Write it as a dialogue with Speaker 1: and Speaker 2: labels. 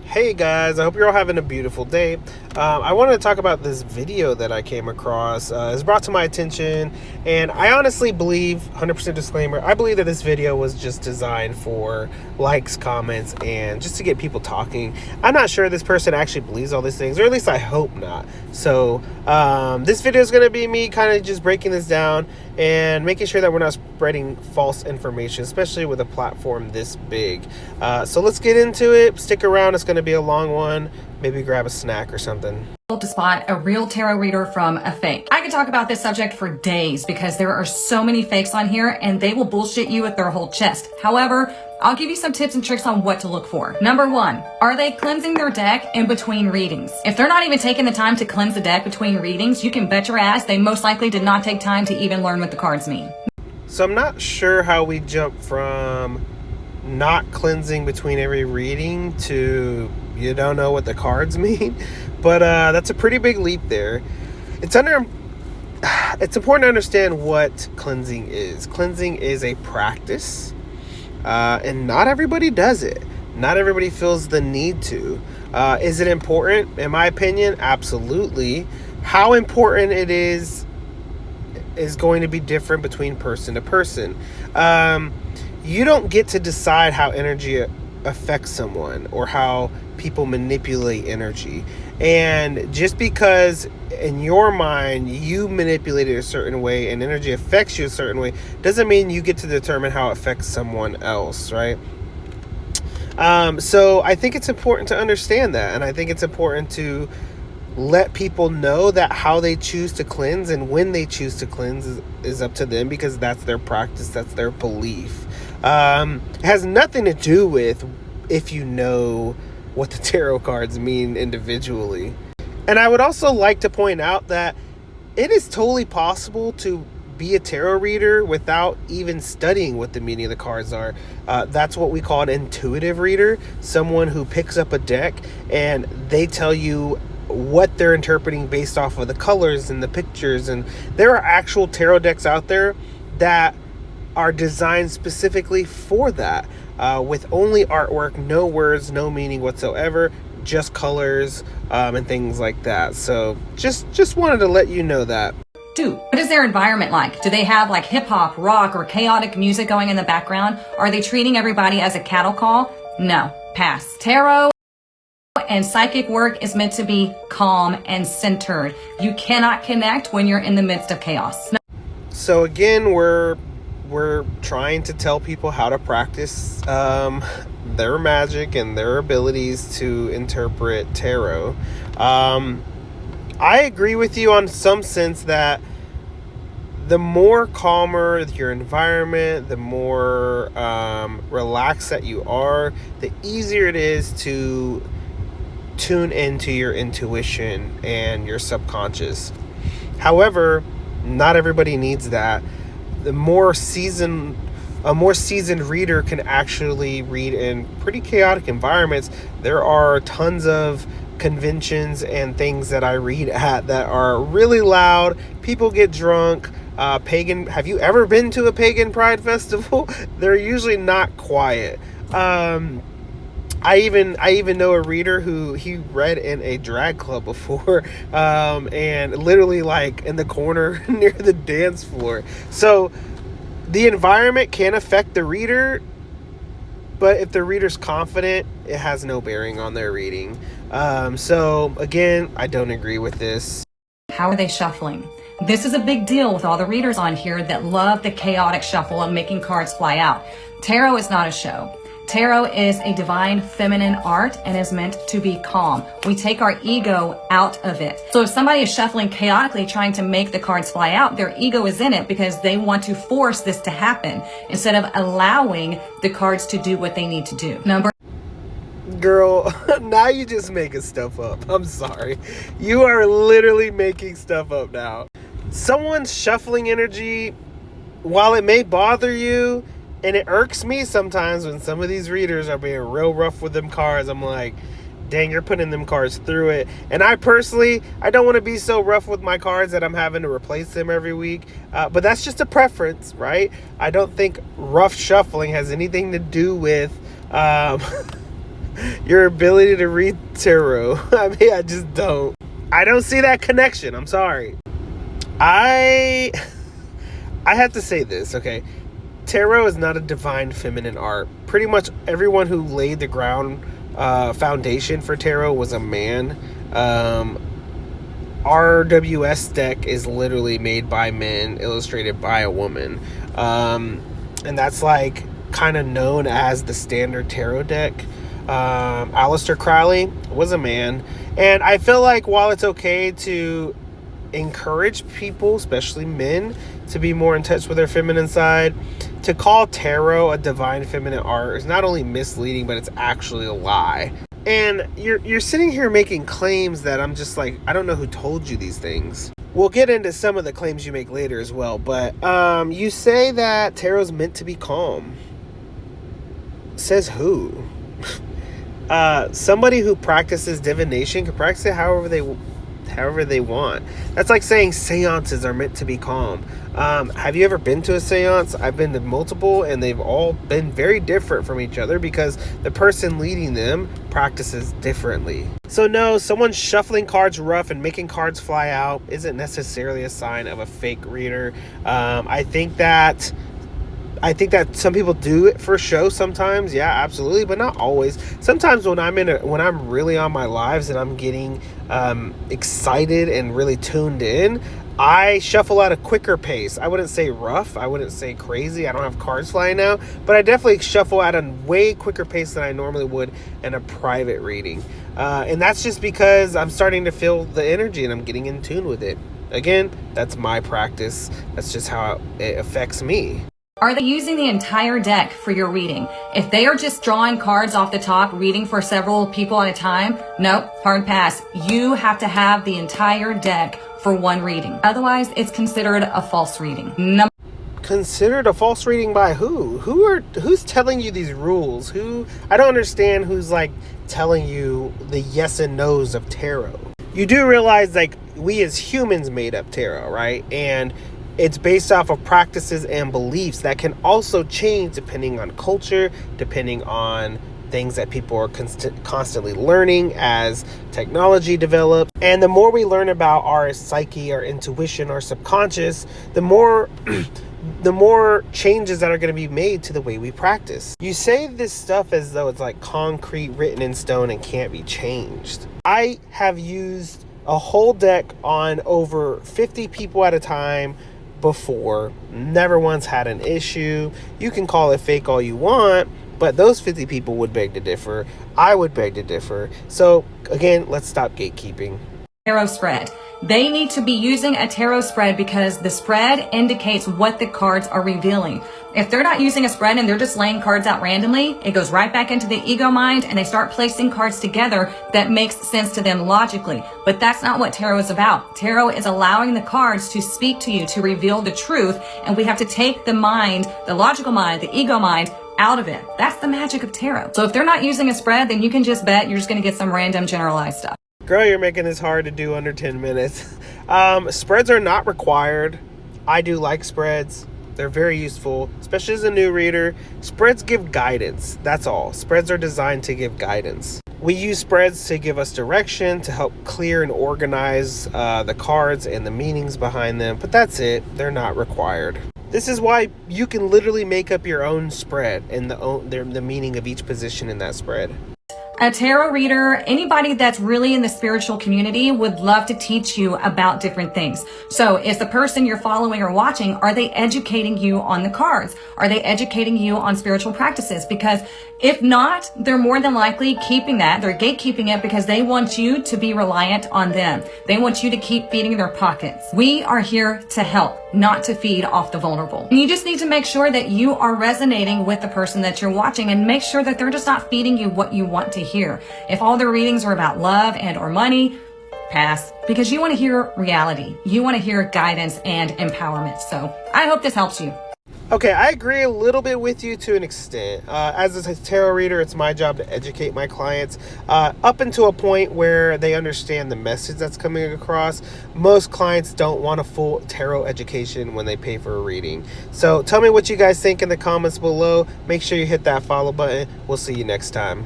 Speaker 1: Hey guys, I hope you're all having a beautiful day. I wanted to talk about this video that I came across. It's brought to my attention, and I honestly believe, 100% disclaimer, I believe that this video was just designed for likes, comments, and just to get people talking. I'm not sure this person actually believes all these things, or at least I hope not. So this video is going to be me kind of just breaking this down and making sure that we're not spreading false information, especially with a platform this big. So let's get into it. Stick around. It's going to be a long one. Maybe grab a snack or something.
Speaker 2: To spot a real tarot reader from a fake. I could talk about this subject for days because there are so many fakes on here and they will bullshit you with their whole chest. However, I'll give you some tips and tricks on what to look for. Number one, are they cleansing their deck in between readings? If they're not even taking the time to cleanse the deck between readings, you can bet your ass they most likely did not take time to even learn what the cards mean.
Speaker 1: So I'm not sure how we jump from not cleansing between every reading to you don't know what the cards mean, but that's a pretty big leap there. It's important to understand what cleansing is. Cleansing is a practice, and not everybody does it. Not everybody feels the need to. Is it important? In my opinion, absolutely. How important it is going to be different between person to person. You don't get to decide how energy affects someone or how people manipulate energy. And just because in your mind you manipulate it a certain way and energy affects you a certain way doesn't mean you get to determine how it affects someone else, right? So I think it's important to understand that, and I think it's important to let people know that how they choose to cleanse and when they choose to cleanse is up to them, because that's their practice, that's their belief. It has nothing to do with if you know what the tarot cards mean individually. And I would also like to point out that it is totally possible to be a tarot reader without even studying what the meaning of the cards are. That's what we call an intuitive reader, someone who picks up a deck and they tell you what they're interpreting based off of the colors and the pictures. And there are actual tarot decks out there that are designed specifically for that, with only artwork, no words, no meaning whatsoever, just colors and things like that. So just wanted to let you know that.
Speaker 2: Two, what is their environment like? Do they have like hip hop, rock, or chaotic music going in the background? Are they treating everybody as a cattle call? No, pass. Tarot and psychic work is meant to be calm and centered. You cannot connect when you're in the midst of chaos.
Speaker 1: So again, we're trying to tell people how to practice their magic and their abilities to interpret tarot. I agree with you on some sense that the more calmer your environment, the more relaxed that you are, the easier it is to tune into your intuition and your subconscious. However, not everybody needs that. A more seasoned reader can actually read in pretty chaotic environments. There are tons of conventions and things that I read at that are really loud. People get drunk. Have you ever been to a pagan pride festival? They're usually not quiet. I even know a reader who he read in a drag club before, and literally like in the corner near the dance floor. So the environment can affect the reader, but if the reader's confident, it has no bearing on their reading. So again, I don't agree with this.
Speaker 2: How are they shuffling? This is a big deal with all the readers on here that love the chaotic shuffle of making cards fly out. Tarot is not a show. Tarot is a divine feminine art and is meant to be calm. We take our ego out of it. So if somebody is shuffling chaotically trying to make the cards fly out, their ego is in it because they want to force this to happen instead of allowing the cards to do what they need to do.
Speaker 1: Girl, now you just making stuff up. I'm sorry. You are literally making stuff up now. Someone's shuffling energy, while it may bother you, and it irks me sometimes when some of these readers are being real rough with them cards. I'm like, dang, you're putting them cards through it. And I personally, I don't want to be so rough with my cards that I'm having to replace them every week. But that's just a preference, right? I don't think rough shuffling has anything to do with your ability to read tarot. I mean, I just don't. I don't see that connection. I'm sorry. I have to say this, okay? Tarot is not a divine feminine art. Pretty much everyone who laid the ground foundation for tarot was a man. RWS deck is literally made by men, illustrated by a woman. And that's like kind of known as the standard tarot deck. Aleister Crowley was a man. And I feel like while it's okay to encourage people, especially men, to be more in touch with their feminine side, to call tarot a divine feminine art is not only misleading, but it's actually a lie. And you're sitting here making claims that I'm just like, I don't know who told you these things. We'll get into some of the claims you make later as well, but you say that tarot's meant to be calm. Says who? Somebody who practices divination can practice it however they want. That's like saying seances are meant to be calm. Have you ever been to a seance? I've been to multiple, and they've all been very different from each other because the person leading them practices differently. So no, someone shuffling cards rough and making cards fly out isn't necessarily a sign of a fake reader. I think that some people do it for show sometimes. Yeah, absolutely, but not always. Sometimes when I'm really on my lives and I'm getting excited and really tuned in, I shuffle at a quicker pace. I wouldn't say rough. I wouldn't say crazy. I don't have cards flying now, but I definitely shuffle at a way quicker pace than I normally would in a private reading. And that's just because I'm starting to feel the energy and I'm getting in tune with it. Again, that's my practice. That's just how it affects me.
Speaker 2: Are they using the entire deck for your reading? If they are just drawing cards off the top, reading for several people at a time, nope, hard pass. You have to have the entire deck for one reading. Otherwise, it's considered a false reading.
Speaker 1: Considered a false reading by who? Who's telling you these rules? I don't understand who's like telling you the yes and no's of tarot. You do realize like we as humans made up tarot, right? And it's based off of practices and beliefs that can also change depending on culture, depending on things that people are constantly learning as technology develops. And the more we learn about our psyche, our intuition, our subconscious, the more changes that are going to be made to the way we practice. You say this stuff as though it's like concrete, written in stone, and can't be changed. I have used a whole deck on over 50 people at a time before, never once had an issue. You can call it fake all you want, but those 50 people would beg to differ. I would beg to differ. So again, let's stop gatekeeping.
Speaker 2: Tarot spread. They need to be using a tarot spread because the spread indicates what the cards are revealing. If they're not using a spread and they're just laying cards out randomly, it goes right back into the ego mind and they start placing cards together that makes sense to them logically. But that's not what tarot is about. Tarot is allowing the cards to speak to you, to reveal the truth, and we have to take the mind, the logical mind, the ego mind, out of it. That's the magic of tarot. So if they're not using a spread, then you can just bet you're just going to get some random generalized stuff.
Speaker 1: Girl, you're making this hard to do under 10 minutes. Spreads are not required. I do like spreads. They're very useful, especially as a new reader. Spreads give guidance. That's all. Spreads are designed to give guidance. We use spreads to give us direction, to help clear and organize the cards and the meanings behind them. But that's it. They're not required. This is why you can literally make up your own spread and the meaning of each position in that spread.
Speaker 2: A tarot reader, anybody that's really in the spiritual community would love to teach you about different things. So is the person you're following or watching, are they educating you on the cards? Are they educating you on spiritual practices? Because if not, they're more than likely keeping that. They're gatekeeping it because they want you to be reliant on them. They want you to keep feeding their pockets. We are here to help, not to feed off the vulnerable. And you just need to make sure that you are resonating with the person that you're watching and make sure that they're just not feeding you what you want to hear. If all their readings are about love and or money, pass, because you want to hear reality. You want to hear guidance and empowerment. So I hope this helps you.
Speaker 1: Okay, I agree a little bit with you to an extent. As a tarot reader, it's my job to educate my clients up until a point where they understand the message that's coming across. Most clients don't want a full tarot education when they pay for a reading. So tell me what you guys think in the comments below. Make sure you hit that follow button. We'll see you next time.